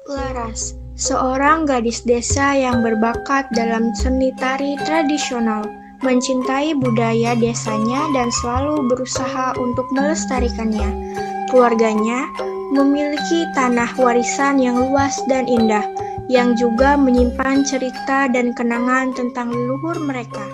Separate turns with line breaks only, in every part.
Laras, seorang gadis desa yang berbakat dalam seni tari tradisional, mencintai budaya desanya dan selalu berusaha untuk melestarikannya. Keluarganya memiliki tanah warisan yang luas dan indah, yang juga menyimpan cerita dan kenangan tentang leluhur mereka.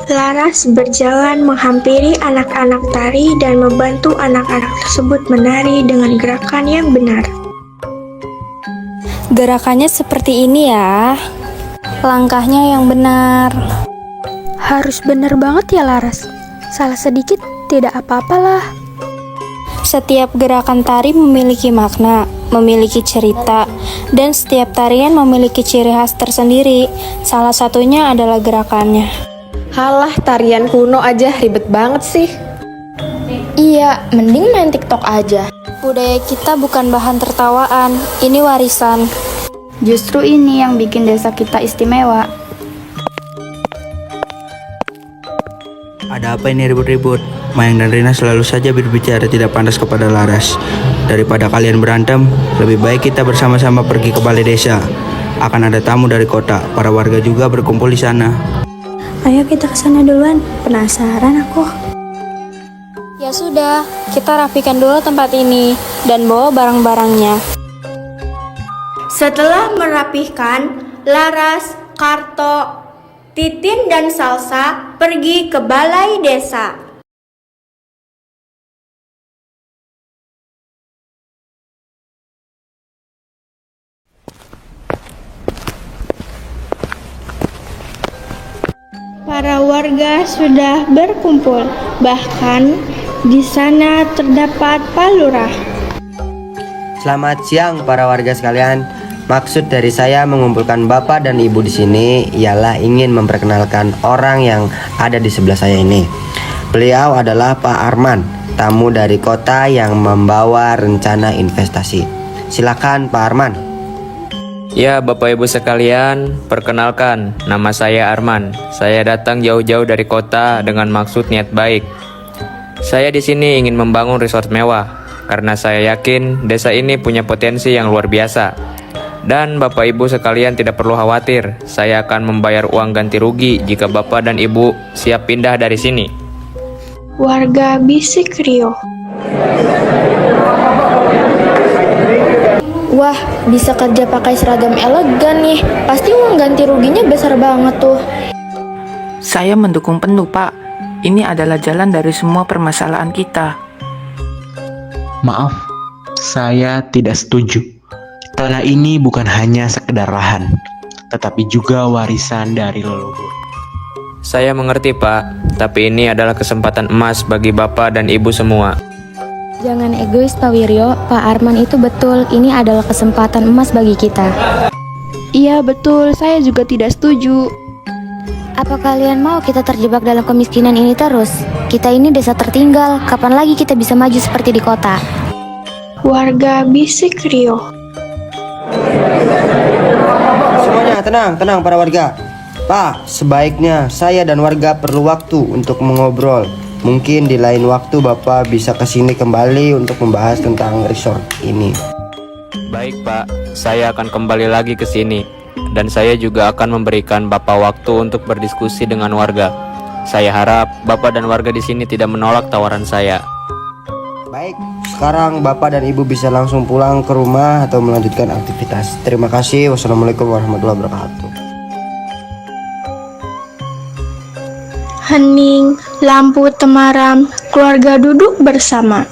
Laras berjalan menghampiri anak-anak tari dan membantu anak-anak tersebut menari dengan gerakan yang benar.
Gerakannya seperti ini ya. Langkahnya yang benar.
Harus benar banget ya Laras. Salah sedikit tidak apa-apalah.
Setiap gerakan tari memiliki makna, memiliki cerita, dan setiap tarian memiliki ciri khas tersendiri. Salah satunya adalah gerakannya.
Halah, tarian kuno aja ribet banget sih.
Iya, mending main TikTok aja.
Budaya kita bukan bahan tertawaan, ini warisan.
Justru ini yang bikin desa kita istimewa.
Ada apa ini ribut-ribut? Mayang dan Rina selalu saja berbicara tidak pantas kepada Laras. Daripada kalian berantem, lebih baik kita bersama-sama pergi ke balai desa. Akan ada tamu dari kota, para warga juga berkumpul di sana.
Ayo kita ke sana duluan. Penasaran aku.
Ya sudah, kita rapikan dulu tempat ini dan bawa barang-barangnya.
Setelah merapihkan, Laras, Karto, Titin, dan Salsa pergi ke balai desa. Para warga sudah berkumpul, bahkan di sana terdapat Pak Lurah.
Selamat siang para warga sekalian. Maksud dari saya mengumpulkan Bapak dan Ibu di sini ialah ingin memperkenalkan orang yang ada di sebelah saya ini. Beliau adalah Pak Arman, tamu dari kota yang membawa rencana investasi. Silakan Pak Arman.
Ya, Bapak Ibu sekalian, perkenalkan, nama saya Arman. Saya datang jauh-jauh dari kota dengan maksud niat baik. Saya di sini ingin membangun resort mewah, karena saya yakin desa ini punya potensi yang luar biasa. Dan Bapak Ibu sekalian tidak perlu khawatir, saya akan membayar uang ganti rugi jika Bapak dan Ibu siap pindah dari sini.
Warga bisik Rio.
Wah, bisa kerja pakai seragam elegan nih. Pasti uang ganti ruginya besar banget tuh.
Saya mendukung penuh, Pak. Ini adalah jalan dari semua permasalahan kita.
Maaf, saya tidak setuju. Tanah ini bukan hanya sekedar lahan, tetapi juga warisan dari leluhur.
Saya mengerti, Pak, tapi ini adalah kesempatan emas bagi Bapak dan Ibu semua.
Jangan egois Pak Wiryo, Pak Arman itu betul, ini adalah kesempatan emas bagi kita.
Iya betul, saya juga tidak setuju.
Apa kalian mau kita terjebak dalam kemiskinan ini terus? Kita ini desa tertinggal, kapan lagi kita bisa maju seperti di kota?
Warga bisik Rio.
Semuanya tenang para warga. Pak, sebaiknya saya dan warga perlu waktu untuk mengobrol. Mungkin di lain waktu Bapak bisa kesini kembali untuk membahas tentang resort ini.
Baik, Pak, saya akan kembali lagi ke sini. Dan saya juga akan memberikan Bapak waktu untuk berdiskusi dengan warga. Saya harap Bapak dan warga di sini tidak menolak tawaran saya.
Baik, sekarang Bapak dan Ibu bisa langsung pulang ke rumah atau melanjutkan aktivitas. Terima kasih. Wassalamualaikum warahmatullahi wabarakatuh.
Hening, lampu temaram, keluarga duduk bersama.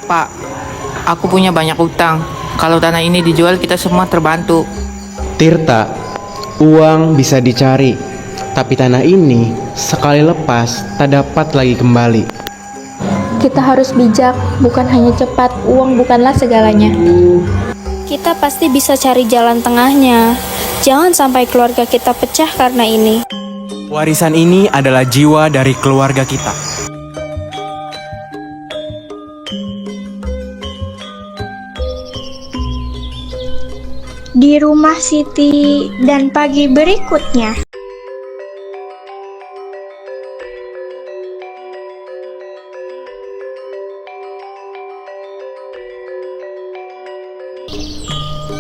Pak, aku punya banyak utang. Kalau tanah ini dijual, kita semua terbantu.
Tirta, uang bisa dicari, tapi tanah ini sekali lepas tak dapat lagi kembali.
Kita harus bijak, bukan hanya cepat, uang bukanlah segalanya.
Kita pasti bisa cari jalan tengahnya. Jangan sampai keluarga kita pecah karena ini.
Warisan ini adalah jiwa dari keluarga kita.
Di rumah Siti dan pagi berikutnya.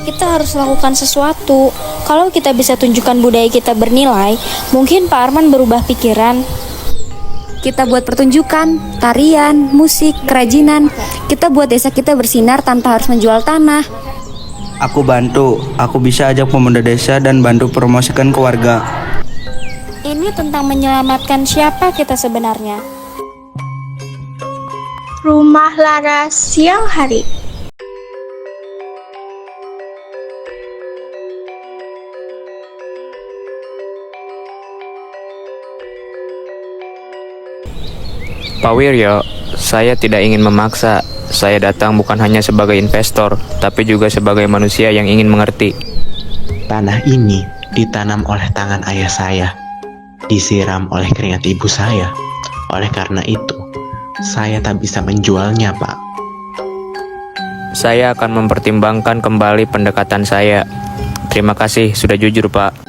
Kita harus lakukan sesuatu. Kalau kita bisa tunjukkan budaya kita bernilai, mungkin Pak Arman berubah pikiran.
Kita buat pertunjukan, tarian, musik, kerajinan. Kita buat desa kita bersinar tanpa harus menjual tanah.
Aku bantu, aku bisa ajak pemuda desa dan bantu promosikan ke warga.
Ini tentang menyelamatkan siapa kita sebenarnya.
Rumah Laras siang hari.
Pak Wiryo, saya tidak ingin memaksa. Saya datang bukan hanya sebagai investor, tapi juga sebagai manusia yang ingin mengerti.
Tanah ini ditanam oleh tangan ayah saya, disiram oleh keringat ibu saya. Oleh karena itu, saya tak bisa menjualnya, Pak.
Saya akan mempertimbangkan kembali pendekatan saya. Terima kasih sudah jujur, Pak.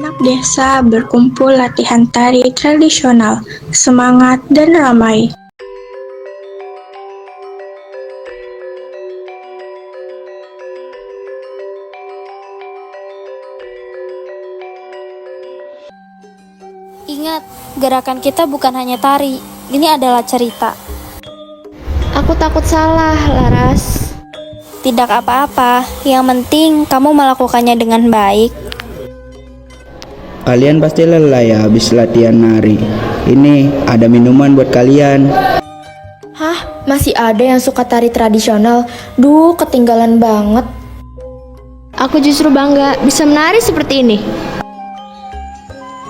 Anak desa berkumpul latihan tari tradisional, semangat dan ramai.
Ingat, gerakan kita bukan hanya tari, ini adalah cerita.
Aku takut salah, Laras.
Tidak apa-apa, yang penting kamu melakukannya dengan baik.
Kalian pasti lelah ya habis latihan nari. Ini ada minuman buat kalian.
Hah, masih ada yang suka tari tradisional? Duh, ketinggalan banget. Aku justru bangga bisa menari seperti ini.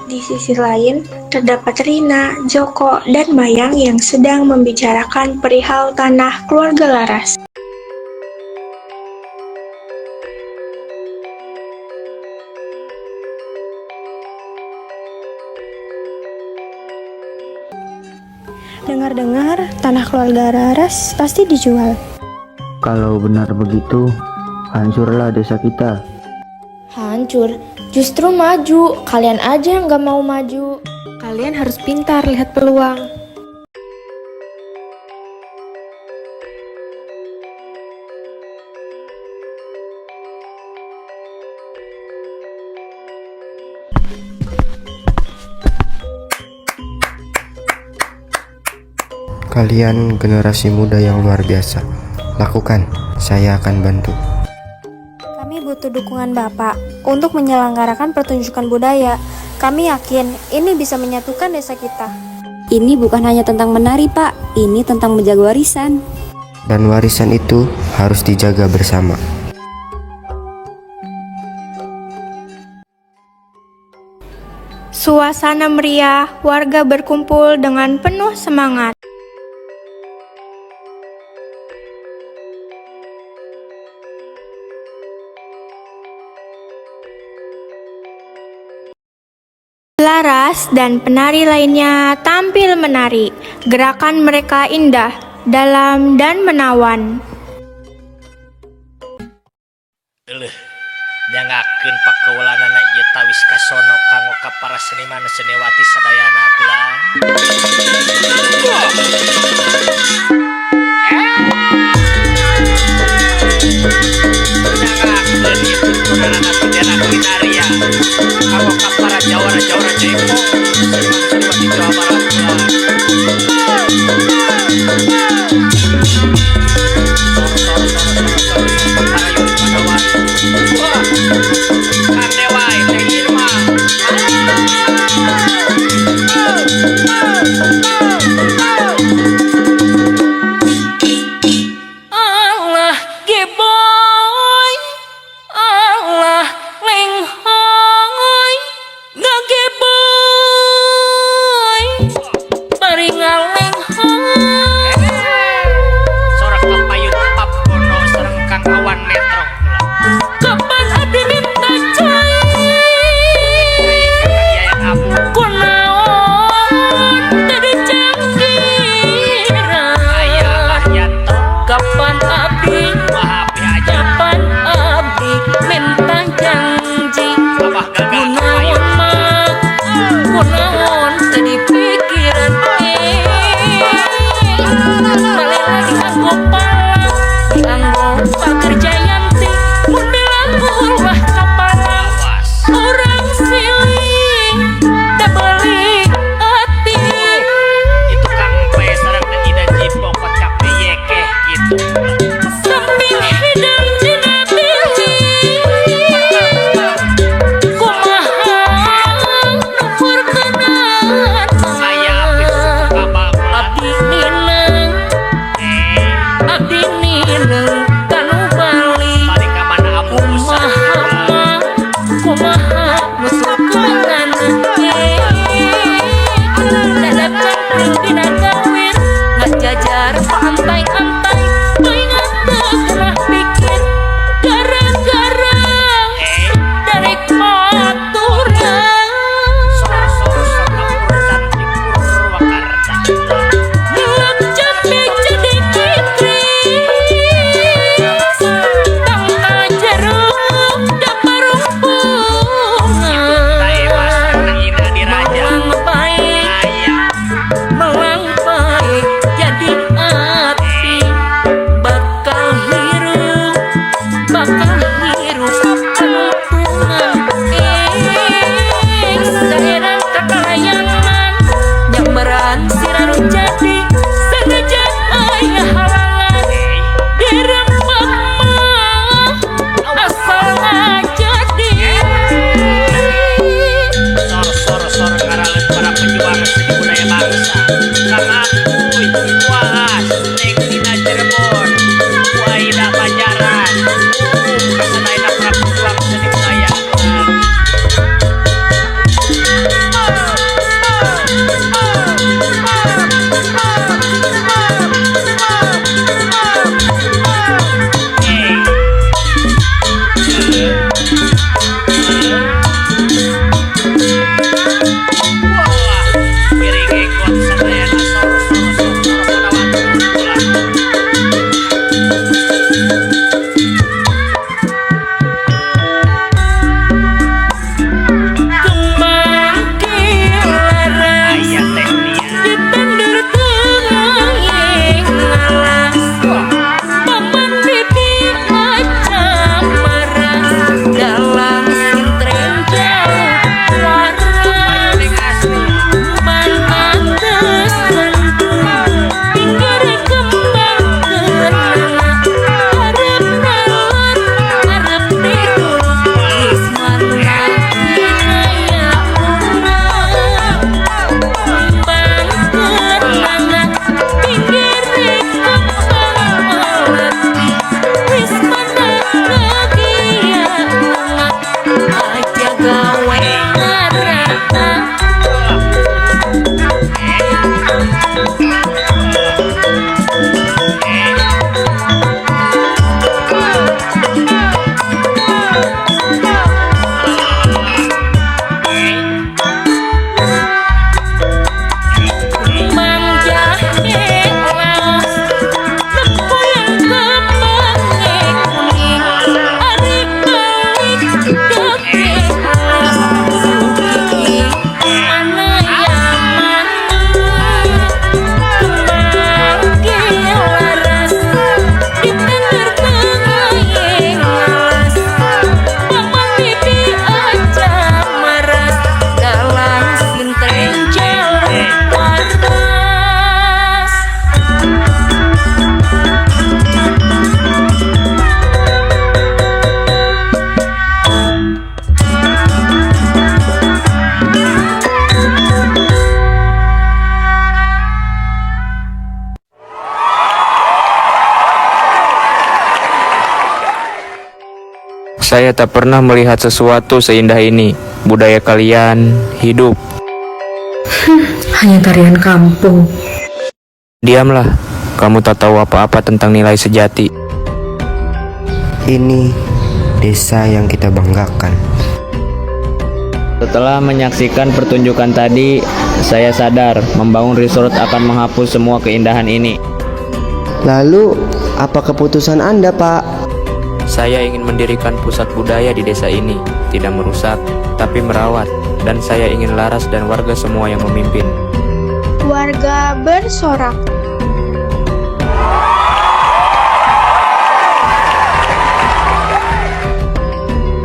Di sisi lain, terdapat Rina, Joko, dan Mayang yang sedang membicarakan perihal tanah keluarga Laras.
Dengar-dengar, tanah keluarga Laras pasti dijual.
Kalau benar begitu, hancurlah desa kita.
Hancur, justru maju. Kalian aja yang gak mau maju. Kalian harus pintar lihat peluang.
Kalian generasi muda yang luar biasa. Lakukan, saya akan bantu.
Kami butuh dukungan Bapak untuk menyelenggarakan pertunjukan budaya. Kami yakin ini bisa menyatukan desa kita.
Ini bukan hanya tentang menari, Pak. Ini tentang menjaga warisan.
Dan warisan itu harus dijaga bersama.
Suasana meriah, warga berkumpul dengan penuh semangat. Laras dan penari lainnya tampil menari. Gerakan mereka indah, dalam dan menawan.
Nyangakeun pakeulanana ieu tawis kasono kanggo ka para seniman seniwati sadayana gelang. Nyangakeun ieu tuturana bendera Kinaria kanggo ka para jawara-jawara jaipong seniman seniwati Jawa Barat gelang. Allah,
Saya tak pernah melihat sesuatu seindah ini. Budaya kalian hidup.
Hanya tarian kampung.
Diamlah, kamu tak tahu apa-apa tentang nilai sejati.
Ini desa yang kita banggakan.
Setelah menyaksikan pertunjukan tadi, saya sadar membangun resort akan menghapus semua keindahan ini.
Lalu, apa keputusan Anda, Pak?
Saya ingin mendirikan pusat budaya di desa ini, tidak merusak, tapi merawat. Dan saya ingin Laras dan warga semua yang memimpin.
Warga bersorak.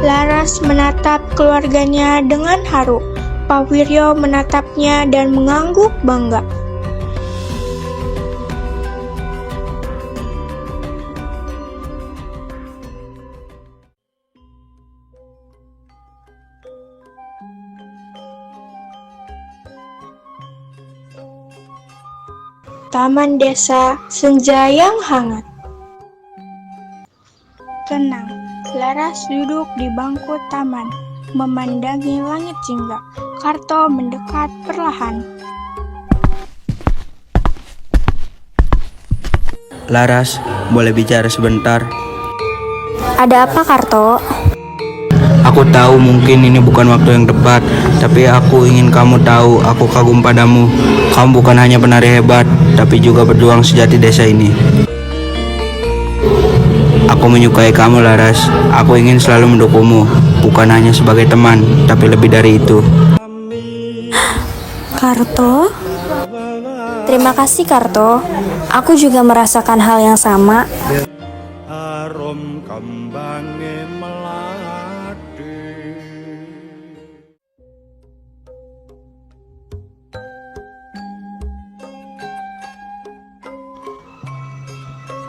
Laras menatap keluarganya dengan haru. Pak Wiryo menatapnya dan mengangguk bangga. Taman desa, senja yang hangat. Tenang, Laras duduk di bangku taman, memandangi langit jingga. Karto mendekat perlahan.
Laras, boleh bicara sebentar?
Ada apa, Karto?
Aku tahu mungkin ini bukan waktu yang tepat, tapi aku ingin kamu tahu aku kagum padamu. Kamu bukan hanya penari hebat, tapi juga berjuang sejati desa ini. Aku menyukai kamu, Laras. Aku ingin selalu mendukungmu, bukan hanya sebagai teman, tapi lebih dari itu.
Karto? Terima kasih, Karto. Aku juga merasakan hal yang sama.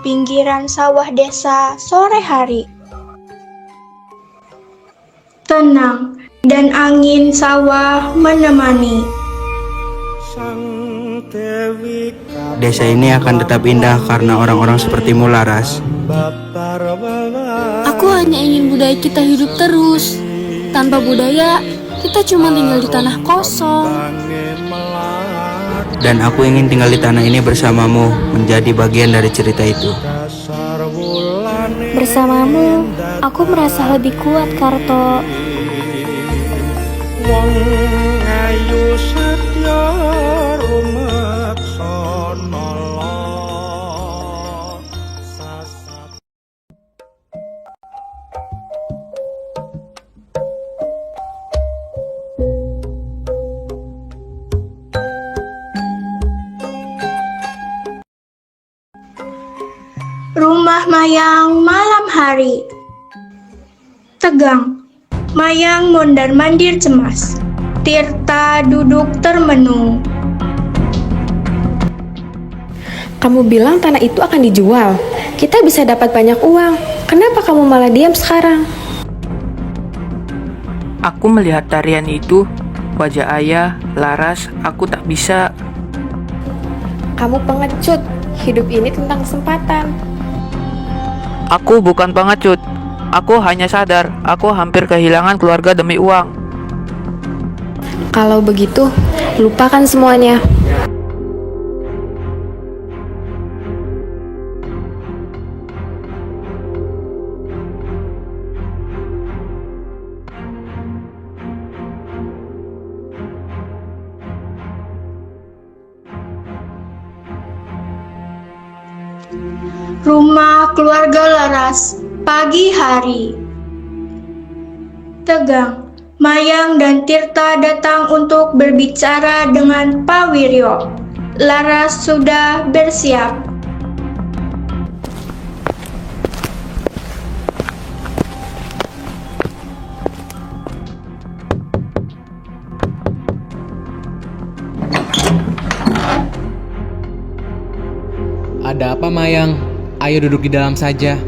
Pinggiran sawah desa sore hari. Tenang dan angin sawah menemani.
Desa ini akan tetap indah karena orang-orang sepertimu, Laras.
Aku hanya ingin budaya kita hidup terus. Tanpa budaya, kita cuma tinggal di tanah kosong.
Dan aku ingin tinggal di tanah ini bersamamu, menjadi bagian dari cerita itu.
Bersamamu, aku merasa lebih kuat, Karto.
Rumah Mayang malam hari. Tegang. Mayang mondar-mandir cemas. Tirta duduk termenung.
Kamu bilang tanah itu akan dijual. Kita bisa dapat banyak uang. Kenapa kamu malah diam sekarang?
Aku melihat tarian itu, wajah ayah, Laras, aku tak bisa.
Kamu pengecut. Hidup ini tentang kesempatan.
Aku bukan pengecut. Aku hanya sadar, aku hampir kehilangan keluarga demi uang.
Kalau begitu, lupakan semuanya.
Rumah keluarga Laras, pagi hari. Tegang. Mayang dan Tirta datang untuk berbicara dengan Pak Wiryo. Laras sudah bersiap.
Ada apa, Mayang? Ayo duduk di dalam saja.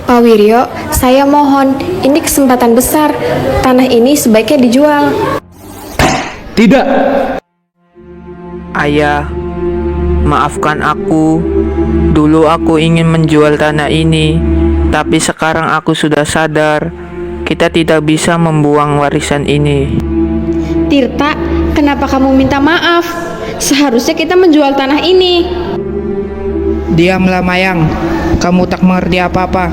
Pak Wiryo, saya mohon, ini kesempatan besar. Tanah ini sebaiknya dijual.
Tidak!
Ayah, maafkan aku. Dulu aku ingin menjual tanah ini, tapi sekarang aku sudah sadar kita tidak bisa membuang warisan ini.
Tirta, kenapa kamu minta maaf? Seharusnya kita menjual tanah ini.
Diamlah Mayang, kamu tak mengerti apa-apa.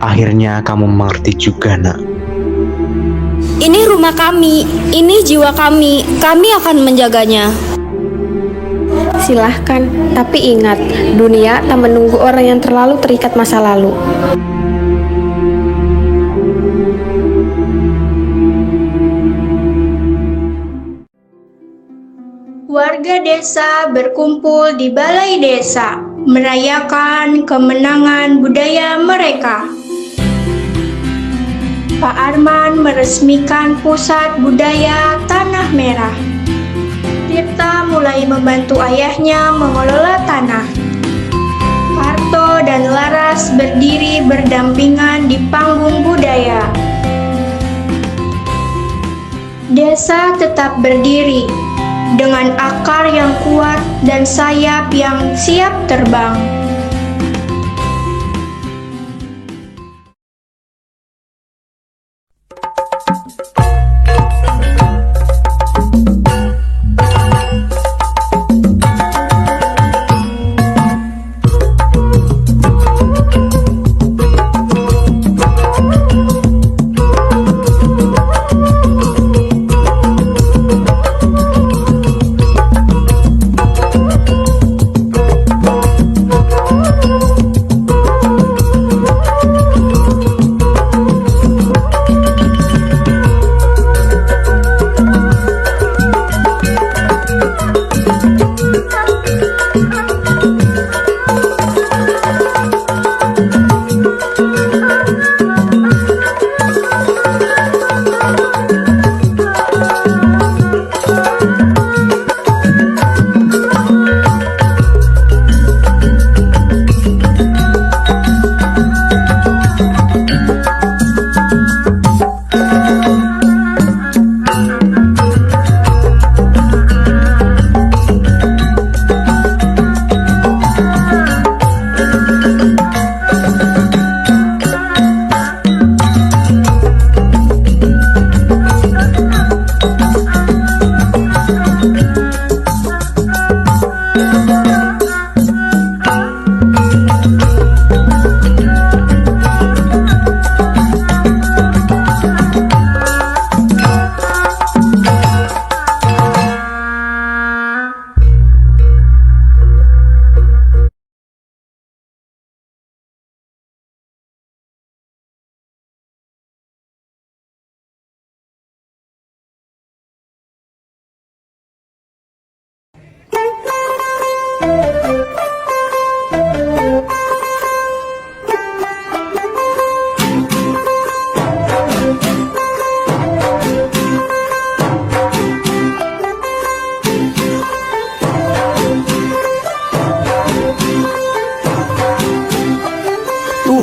Akhirnya kamu mengerti juga, nak.
Ini rumah kami, ini jiwa kami akan menjaganya.
Silahkan, tapi ingat, dunia tak menunggu orang yang terlalu terikat masa lalu.
Warga desa berkumpul di balai desa, merayakan kemenangan budaya mereka. Pak Arman meresmikan pusat budaya Tanah Merah. Tirta mulai membantu ayahnya mengelola tanah. Parto dan Laras berdiri berdampingan di panggung budaya. Desa tetap berdiri dengan akar yang kuat dan sayap yang siap terbang.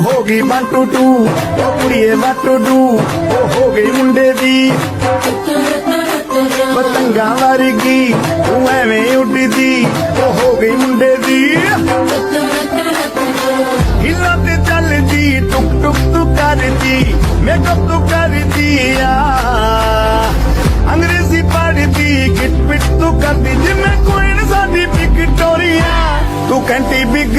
हो गई बाटू टू कुड़िए बाटू डू हो गई मुंडे दी पतंगा वारगी तू एवें उड़ी दी हो गई मुंडे दी हिला ते चल दी टुक टुक तू कर दी मेकअप तू कर दिया अंग्रेजी पढ़ दी किट पिट तू कर दी जिम्मे कोई न साडी विक्टोरिया तू कंटी बिग